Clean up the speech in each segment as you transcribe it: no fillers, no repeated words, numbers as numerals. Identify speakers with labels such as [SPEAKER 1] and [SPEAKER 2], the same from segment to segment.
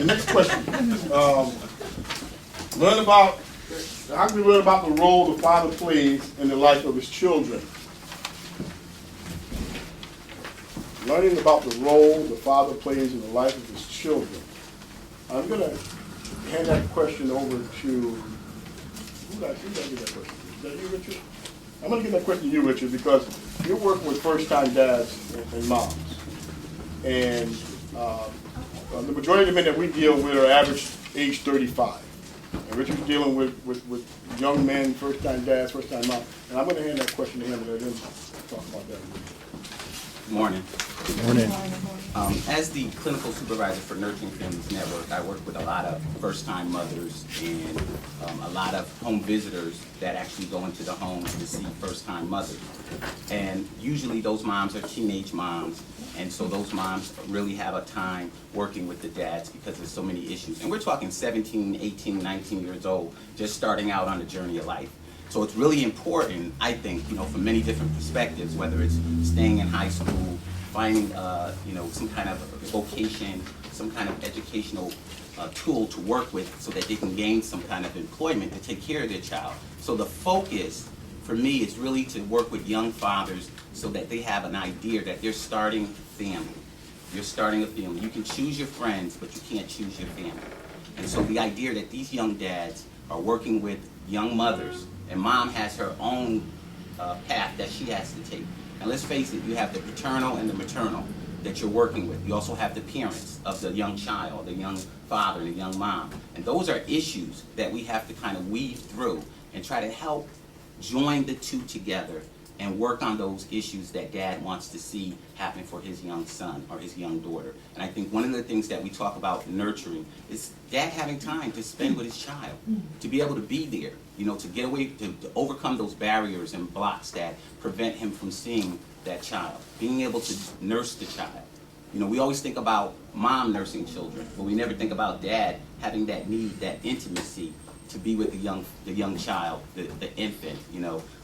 [SPEAKER 1] the next question. How can we learn about the role the father plays in the life of his children? Learning about the role the father plays in the life of his children. I'm going to hand that question over to, who got give that question? Is that you, Richard? I'm going to give that question to you, Richard, because you're working with first-time dads and moms. And the majority of the men that we deal with are average age 35. And Richard's dealing with young men, first-time dads, first-time moms. And I'm going to hand that question to him and let him talk about that.
[SPEAKER 2] Good morning.
[SPEAKER 3] Good morning.
[SPEAKER 2] As the clinical supervisor for Nurturing Families Network, I work with a lot of first-time mothers and a lot of home visitors that actually go into the homes to see first-time mothers. And usually those moms are teenage moms, and so those moms really have a time working with the dads because there's so many issues. And we're talking 17, 18, 19 years old, just starting out on the journey of life. So it's really important, I think, from many different perspectives, whether it's staying in high school, finding, some kind of vocation, some kind of educational tool to work with so that they can gain some kind of employment to take care of their child. So the focus for me is really to work with young fathers so that they have an idea that they're starting family. You're starting a family. You can choose your friends, but you can't choose your family. And so the idea that these young dads are working with young mothers, and mom has her own path that she has to take. And let's face it, you have the paternal and the maternal that you're working with. You also have the parents of the young child, the young father, and the young mom. And those are issues that we have to kind of weave through and try to help join the two together and work on those issues that dad wants to see happen for his young son or his young daughter. And I think one of the things that we talk about nurturing is dad having time to spend with his child, to be able to be there, to get away, to overcome those barriers and blocks that prevent him from seeing that child, being able to nurse the child. We always think about mom nursing children, but we never think about dad having that need, that intimacy to be with the young child, the infant,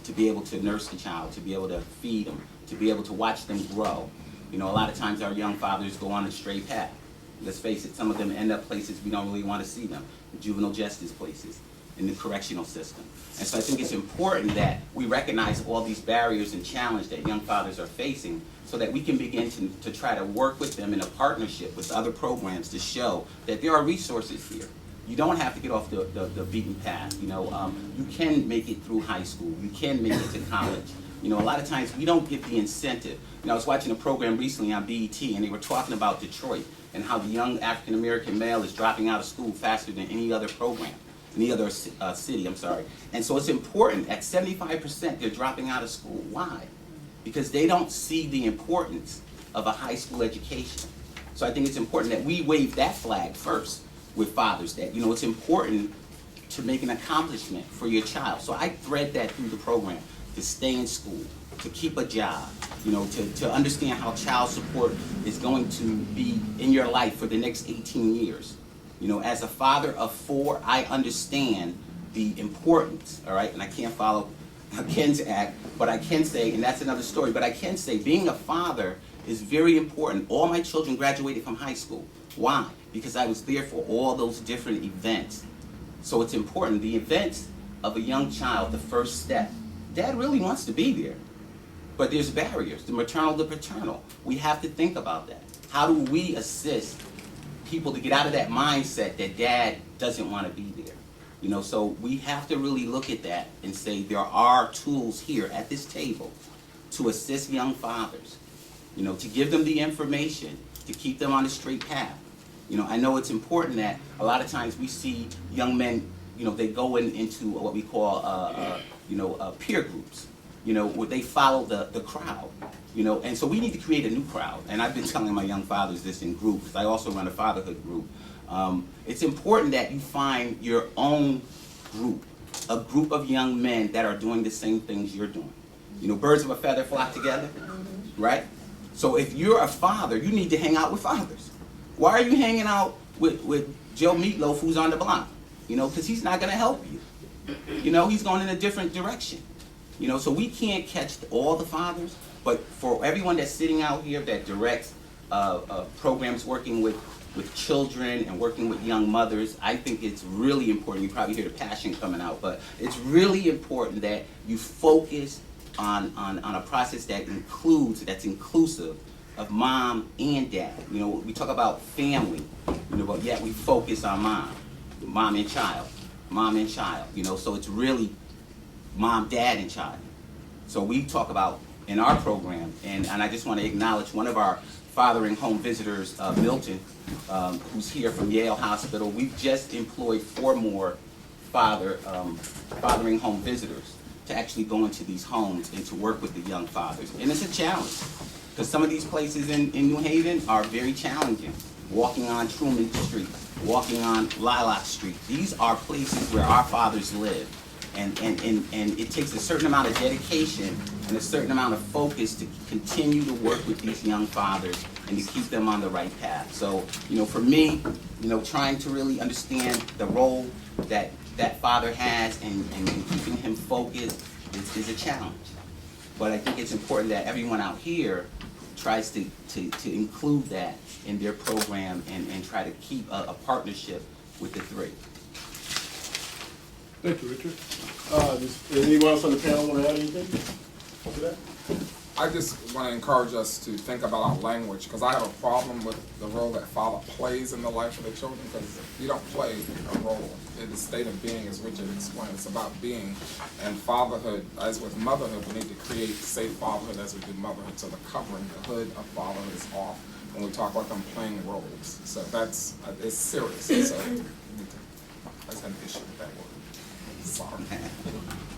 [SPEAKER 2] to be able to nurse the child, to be able to feed them, to be able to watch them grow. A lot of times our young fathers go on a straight path. Let's face it, some of them end up places we don't really want to see them, the juvenile justice places, in the correctional system. And so I think it's important that we recognize all these barriers and challenges that young fathers are facing so that we can begin to try to work with them in a partnership with other programs to show that there are resources here. You don't have to get off the beaten path. You can make it through high school. You can make it to college. A lot of times we don't get the incentive. I was watching a program recently on BET, and they were talking about Detroit and how the young African American male is dropping out of school faster than any other program, any other city. And so it's important. At 75%, they're dropping out of school. Why? Because they don't see the importance of a high school education. So I think it's important that we wave that flag first with fathers, that it's important to make an accomplishment for your child. So I thread that through the program, to stay in school, to keep a job, to understand how child support is going to be in your life for the next 18 years. As a father of 4, I understand the importance, all right? And I can't follow Ken's act, but I can say, and that's another story, but I can say being a father is very important. All my children graduated from high school. Why? Because I was there for all those different events. So it's important. The events of a young child, the first step, dad really wants to be there. But there's barriers, the maternal, the paternal. We have to think about that. How do we assist people to get out of that mindset that dad doesn't want to be there? So we have to really look at that and say there are tools here at this table to assist young fathers, to give them the information, to keep them on the straight path. I know it's important that a lot of times we see young men, they go into what we call, peer groups, where they follow the crowd, and so we need to create a new crowd. And I've been telling my young fathers this in groups. I also run a fatherhood group. It's important that you find your own group, a group of young men that are doing the same things you're doing. Birds of a feather flock together, right? So if you're a father, you need to hang out with fathers. Why are you hanging out with Joe Meatloaf, who's on the block? Because he's not going to help you. He's going in a different direction. So we can't catch all the fathers, but for everyone that's sitting out here that directs programs working with with children and working with young mothers, I think it's really important. You probably hear the passion coming out, but it's really important that you focus on a process that that's inclusive of mom and dad. You know, we talk about family, you know, but yet we focus on mom and child, you know, so it's really mom, dad, and child. So we talk about in our program, and I just want to acknowledge one of our fathering home visitors, Milton, who's here from Yale Hospital. We've just employed 4 more fathering home visitors to actually go into these homes and to work with the young fathers. And it's a challenge, because some of these places in New Haven are very challenging. Walking on Truman Street, walking on Lilac Street. These are places where our fathers live. And it takes a certain amount of dedication and a certain amount of focus to continue to work with these young fathers and to keep them on the right path. So, you know, for me, you know, trying to really understand the role that father has and keeping him focused is a challenge. But I think it's important that everyone out here tries to include that in their program and try to keep a partnership with the 3.
[SPEAKER 1] Thank you, Richard. Does anyone else on the panel want to add anything to that?
[SPEAKER 3] I just want to encourage us to think about our language, because I have a problem with the role that father plays in the life of the children, because you don't play a role. It's a state of being, as Richard explained. It's about being. And fatherhood, as with motherhood, we need to create safe fatherhood as we do motherhood. So the covering, the hood of fatherhood is off when we talk about them playing roles. So it's serious. So I just had an issue with that word. Sorry.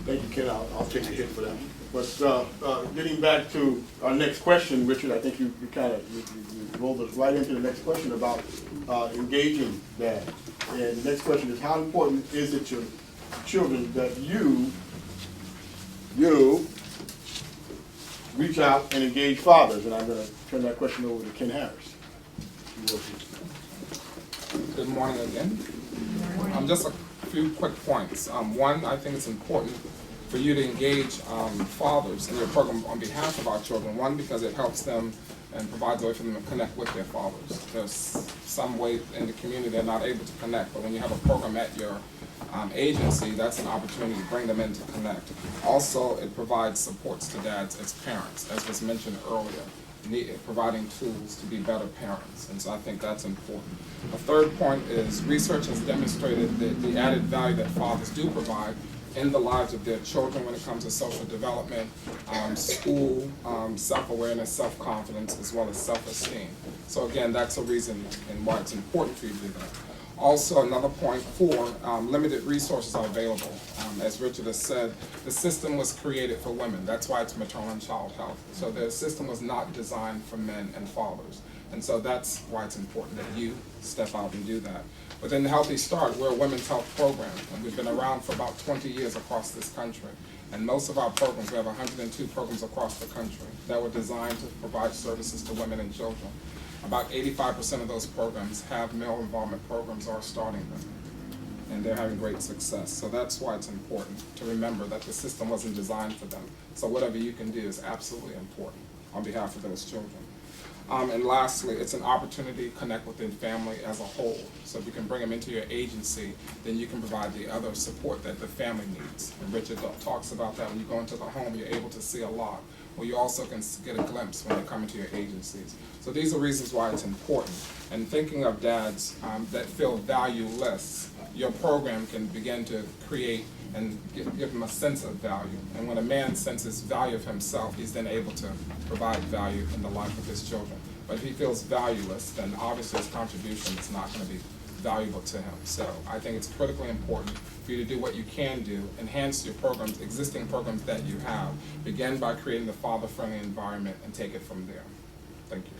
[SPEAKER 1] Thank you, Ken. I'll take the hit for that. But getting back to our next question, Richard, I think you kind of rolled us right into the next question about engaging dad. And the next question is, how important is it to children that you reach out and engage fathers? And I'm going to turn that question over to Ken Harris.
[SPEAKER 3] Good morning again. Just a few quick points. One, I think it's important for you to engage fathers in your program on behalf of our children. One, because it helps them and provides a way for them to connect with their fathers. There's some way in the community they're not able to connect, but when you have a program at your agency, that's an opportunity to bring them in to connect. Also, it provides supports to dads as parents, as was mentioned earlier, providing tools to be better parents, and so I think that's important. A third point is research has demonstrated the added value that fathers do provide in the lives of their children when it comes to social development, school, self-awareness, self-confidence, as well as self-esteem. So again, that's a reason and why it's important for you to do that. Also, another point, 4, limited resources are available. As Richard has said, the system was created for women. That's why it's maternal and child health. So the system was not designed for men and fathers. And so that's why it's important that you step out and do that. Within Healthy Start, we're a women's health program, and we've been around for about 20 years across this country. And most of our programs, we have 102 programs across the country that were designed to provide services to women and children. About 85% of those programs have male involvement programs or are starting them, and they're having great success. So that's why it's important to remember that the system wasn't designed for them. So whatever you can do is absolutely important on behalf of those children. And lastly, it's an opportunity to connect within family as a whole. So if you can bring them into your agency, then you can provide the other support that the family needs. And Richard talks about that. When you go into the home, you're able to see a lot. Well, you also can get a glimpse when they come into your agencies. So these are reasons why it's important. And thinking of dads that feel valueless, your program can begin to create and give him a sense of value. And when a man senses value of himself, he's then able to provide value in the life of his children. But if he feels valueless, then obviously his contribution is not going to be valuable to him. So I think it's critically important for you to do what you can do, enhance your programs, existing programs that you have, begin by creating the father-friendly environment and take it from there. Thank you.